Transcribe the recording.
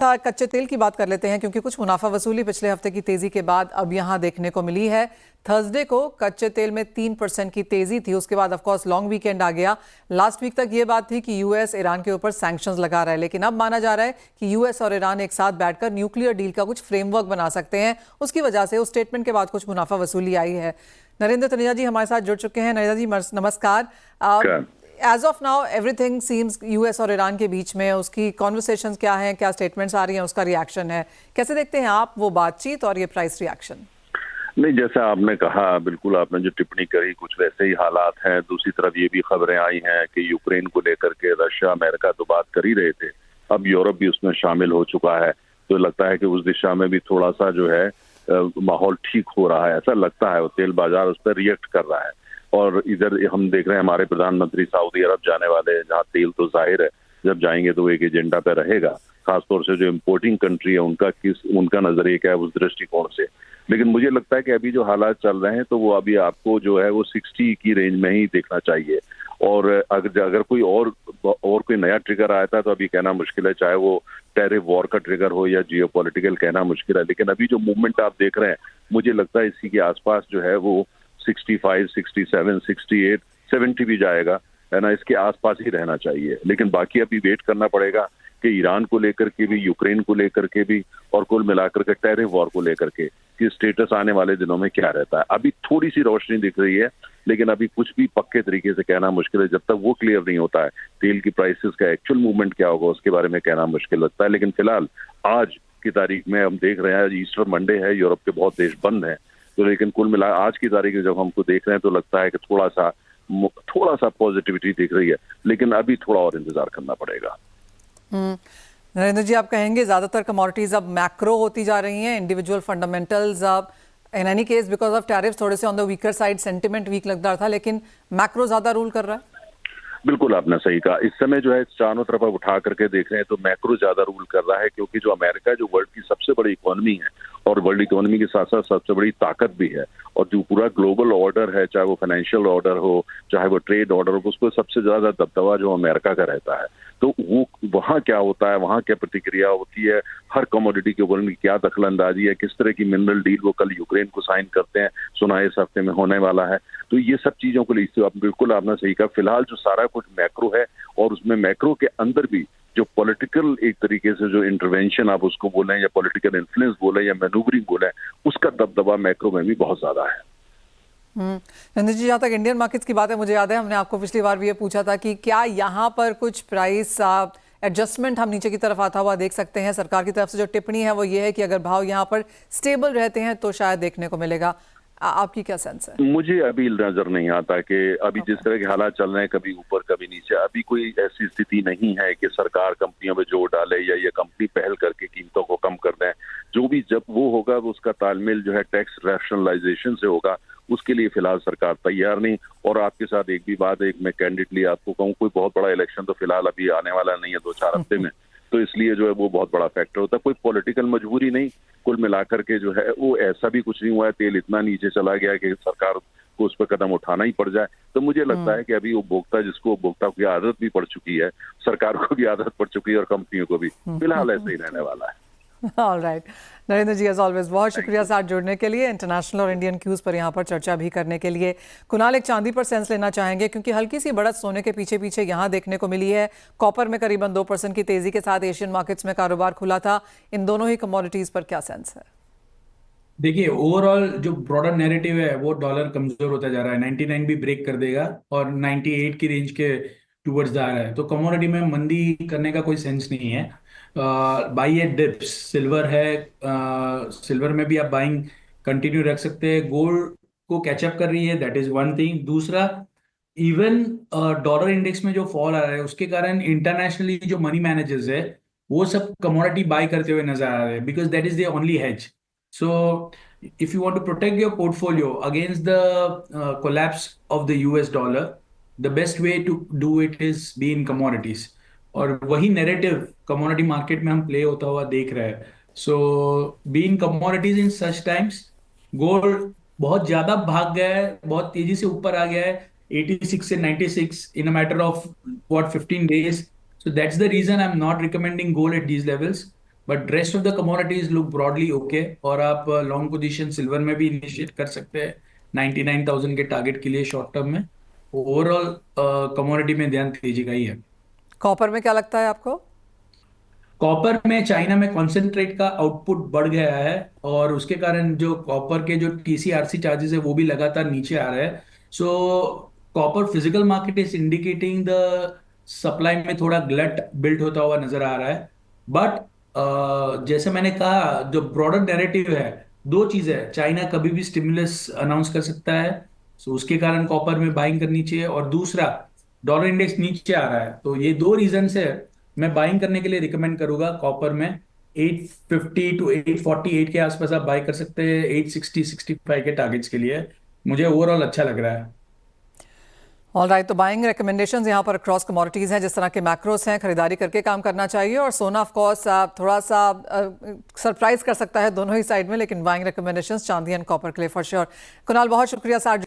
कच्चे तेल की बात कर लेते हैं क्योंकि कुछ मुनाफा वसूली पिछले हफ्ते की तेजी के बाद अब यहां देखने को मिली है। थर्सडे को कच्चे तेल में 3% की तेजी थी। उसके बाद ऑफ कोर्स लॉन्ग वीकेंड आ गया। लास्ट वीक तक ये बात थी कि यूएस ईरान के ऊपर सैंक्शंस लगा रहा है, लेकिन अब माना जा रहा है कि यूएस और ईरान एक साथ बैठकर न्यूक्लियर डील का कुछ फ्रेमवर्क बना सकते हैं। उसकी वजह से उस स्टेटमेंट के बाद कुछ मुनाफा वसूली आई है। नरेंद्र तनेजा जी हमारे साथ जुड़ चुके हैं। नरेंद्र जी नमस्कार। As of now everything seems US और ईरान के बीच में उसकी कॉन्वर्सेशंस क्या हैं, क्या स्टेटमेंट्स आ रही हैं, उसका रिएक्शन है, कैसे देखते हैं आप वो बातचीत और ये प्राइस रिएक्शन? नहीं, जैसा आपने कहा, बिल्कुल आपने जो टिप्पणी करी कुछ वैसे ही हालात हैं। दूसरी तरफ ये भी खबरें आई हैं कि यूक्रेन को लेकर के रशिया अमेरिका तो बात कर ही रहे थे, अब यूरोप भी उसमें शामिल हो चुका है। तो लगता है कि उस दिशा में भी थोड़ा सा जो है माहौल ठीक हो रहा है, ऐसा लगता है। वो तेल बाजार उस पर रिएक्ट कर रहा है। और इधर हम देख रहे हैं हमारे प्रधानमंत्री सऊदी अरब जाने वाले हैं, जहाँ तेल तो जाहिर है जब जाएंगे तो एक एजेंडा पे रहेगा। खासतौर से जो इम्पोर्टिंग कंट्री है उनका नजरिया क्या है उस दृष्टिकोण से। लेकिन मुझे लगता है कि अभी जो हालात चल रहे हैं तो वो अभी आपको जो है वो 60 की रेंज में ही देखना चाहिए। और अगर कोई और कोई नया ट्रिगर आया था तो अभी कहना मुश्किल है, चाहे वो टैरिफ वॉर का ट्रिगर हो या जियोपॉलिटिकल, कहना मुश्किल है। लेकिन अभी जो मूवमेंट आप देख रहे हैं, मुझे लगता है इसी के आसपास जो है वो 65, 67, 68, 70 भी जाएगा, है ना। इसके आसपास ही रहना चाहिए। लेकिन बाकी अभी वेट करना पड़ेगा कि ईरान को लेकर के भी, यूक्रेन को लेकर के भी, और कुल मिलाकर के टैरिफ वॉर को लेकर के कि स्टेटस आने वाले दिनों में क्या रहता है। अभी थोड़ी सी रोशनी दिख रही है, लेकिन अभी कुछ भी पक्के तरीके से कहना मुश्किल है। जब तक वो क्लियर नहीं होता है तेल की प्राइसेस का एक्चुअल मूवमेंट क्या होगा, उसके बारे में कहना मुश्किल लगता है। लेकिन फिलहाल आज की तारीख में हम देख रहे हैं, ईस्टर मंडे है, यूरोप के बहुत देश बंद हैं, तो लेकिन कुल मिला आज की तारीख में जब हमको देख रहे हैं तो लगता है कि थोड़ा सा पॉजिटिविटी दिख रही है। लेकिन अभी थोड़ा और इंतजार करना पड़ेगा। नरेंद्र जी, आप कहेंगे ज्यादातर कमोडिटीज अब मैक्रो होती जा रही हैं, इंडिविजुअल फंडामेंटल्स अब in any case because of tariff थोड़े से on the weaker side, sentiment weak लगता था, लेकिन मैक्रो ज्यादा रूल कर रहा है? बिल्कुल आपने सही कहा। इस समय जो है चारों तरफ अब उठा करके देख रहे हैं तो मैक्रो ज्यादा रूल कर रहा है, क्योंकि जो अमेरिका जो वर्ल्ड की सबसे बड़ी इकोनॉमी है और वर्ल्ड इकोनॉमी के साथ साथ सबसे बड़ी ताकत भी है, और जो पूरा ग्लोबल ऑर्डर है, चाहे वो फाइनेंशियल ऑर्डर हो, चाहे वो ट्रेड ऑर्डर हो, उसको सबसे ज्यादा दबदबा जो अमेरिका का रहता है। तो वो वहाँ क्या होता है, वहाँ क्या प्रतिक्रिया होती है, हर कमोडिटी के ऊपर उनकी क्या दखल अंदाजी है, किस तरह की मिनरल डील वो कल यूक्रेन को साइन करते हैं, सुना इस हफ्ते में होने वाला है। तो ये सब चीजों को लेकर बिल्कुल आपने सही कहा। फिलहाल जो सारा कुछ मैक्रो है, और उसमें मैक्रो के अंदर भी जो पॉलिटिकल एक तरीके से जो इंटरवेंशन आप उसको बोलें या पॉलिटिकल इन्फ्लुएंस बोलें या मैनूवरिंग बोलें, उसका दबदबा मैक्रो में भी बहुत ज्यादा है। नंदिनी जी, जहाँ तक इंडियन मार्केट्स की बात है, मुझे याद है हमने आपको पिछली बार भी ये पूछा था कि क्या यहाँ पर कुछ प्राइस एडजस्टमेंट हम नीचे की तरफ आता हुआ देख सकते हैं। सरकार की तरफ से जो टिप्पणी है वो ये है कि अगर भाव यहाँ पर स्टेबल रहते हैं तो शायद देखने को मिलेगा। आपकी क्या सेंस है? मुझे अभी नजर नहीं आता कि अभी जिस तरह के हालात चल रहे हैं, कभी ऊपर कभी नीचे, अभी कोई ऐसी स्थिति नहीं है कि सरकार कंपनियों पे जोर डाले या ये कंपनी पहल करके कीमतों को कम कर दें। जो भी जब वो होगा उसका तालमेल जो है टैक्स रैशनलाइजेशन से होगा, उसके लिए फिलहाल सरकार तैयार नहीं। और आपके साथ एक भी बात, एक मैं कैंडिडेटली आपको कहूँ, कोई बहुत बड़ा इलेक्शन तो फिलहाल अभी आने वाला नहीं है 2-4 हफ्ते में, तो इसलिए जो है वो बहुत बड़ा फैक्टर होता है। कोई पॉलिटिकल मजबूरी नहीं, कुल मिलाकर के जो है वो ऐसा भी कुछ नहीं हुआ है तेल इतना नीचे चला गया कि सरकार को उस पर कदम उठाना ही पड़ जाए। तो मुझे लगता है कि अभी उपभोक्ता, जिसको उपभोक्ता की आदत भी पड़ चुकी है, सरकार को भी आदत पड़ चुकी है और कंपनियों को भी, फिलहाल ऐसे ही रहने वाला है। ऑलराइट नरेंद्र जी, एज ऑलवेज बहुत शुक्रिया साथ जुड़ने के लिए, इंटरनेशनल और इंडियन क्यूज पर यहाँ पर चर्चा भी करने के लिए। कुणाल, एक चांदी पर सेंस लेना चाहेंगे क्योंकि हल्की सी बढ़त सोने के पीछे पीछे यहाँ देखने को मिली है। कॉपर में करीबन 2% की तेजी के साथ एशियन मार्केट्स में कारोबार खुला था। इन दोनों ही कमोडिटीज पर क्या सेंस है? देखिए, ओवरऑल जो ब्रॉडर नैरेटिव है वो डॉलर कमजोर होता जा रहा है। 99 भी ब्रेक कर देगा और 98 की रेंज के टूवर्ड्स जा रहा है, तो कमोडिटी में मंदी करने का कोई सेंस नहीं है। बाई एट डिप्स सिल्वर है, सिल्वर में भी आप बाइंग कंटिन्यू रख सकते हैं। गोल्ड को कैचअप कर रही है, दैट इज वन थिंग। दूसरा, इवन डॉलर इंडेक्स में जो फॉल आ रहा है उसके कारण इंटरनेशनली जो मनी मैनेजर्स है वो सब कमोडिटी बाय करते हुए नजर आ रहे हैं, because that is the only hedge. So, if you want to protect your portfolio against the collapse of the US dollar, the best way to do it is be in commodities. और वही narrative commodity market में हम play होता हुआ देख रहे हैं. So be in commodities in such times. Gold बहुत ज्यादा भाग गया है, बहुत तेजी से ऊपर आ गया है 86 से 96 in a matter of 15 days. So that's the reason I'm not recommending gold at these levels. But rest of the commodities look broadly okay, और आप लॉन्ग पोजीशन सिल्वर में भी इनिशिएट कर सकते हैं 99,000 के टारगेट के लिए शॉर्ट टर्म में। ओवरऑल कमोडिटी में ध्यान तेजी का ही है। कॉपर में क्या लगता है आपको? कॉपर में चाइना में कॉन्सेंट्रेट का आउटपुट बढ़ गया है, और उसके कारण जो कॉपर के जो TC/RC चार्जेस है वो भी लगातार नीचे आ रहे हैं। सो copper physical market is indicating the supply में थोड़ा ग्लट बिल्ड होता हुआ नजर आ रहा है। बट जैसे मैंने कहा, जो ब्रॉडर नैरेटिव है, दो चीजें है, चाइना कभी भी स्टिमुलस अनाउंस कर सकता है, सो उसके कारण कॉपर में बाइंग करनी चाहिए, और दूसरा डॉलर इंडेक्स नीचे आ रहा है। तो ये दो रीजन है, मैं बाइंग करने के लिए रिकमेंड करूंगा कॉपर में। 850 टू 848 के आसपास आप बाई कर सकते हैं 860 65 के टारगेट्स के लिए। मुझे ओवरऑल अच्छा लग रहा है। ऑल राइट, तो बाइंग रिकमेंडेशंस यहाँ पर क्रॉस कमोडिटीज़ हैं, जिस तरह के मैक्रोस हैं खरीदारी करके काम करना चाहिए। और सोना ऑफ कोर्स थोड़ा सा सरप्राइज कर सकता है दोनों ही साइड में, लेकिन बाइंग रिकमेंडेशंस चांदी एंड कॉपर के लिए फॉर श्योर। कुणाल, बहुत शुक्रिया साथ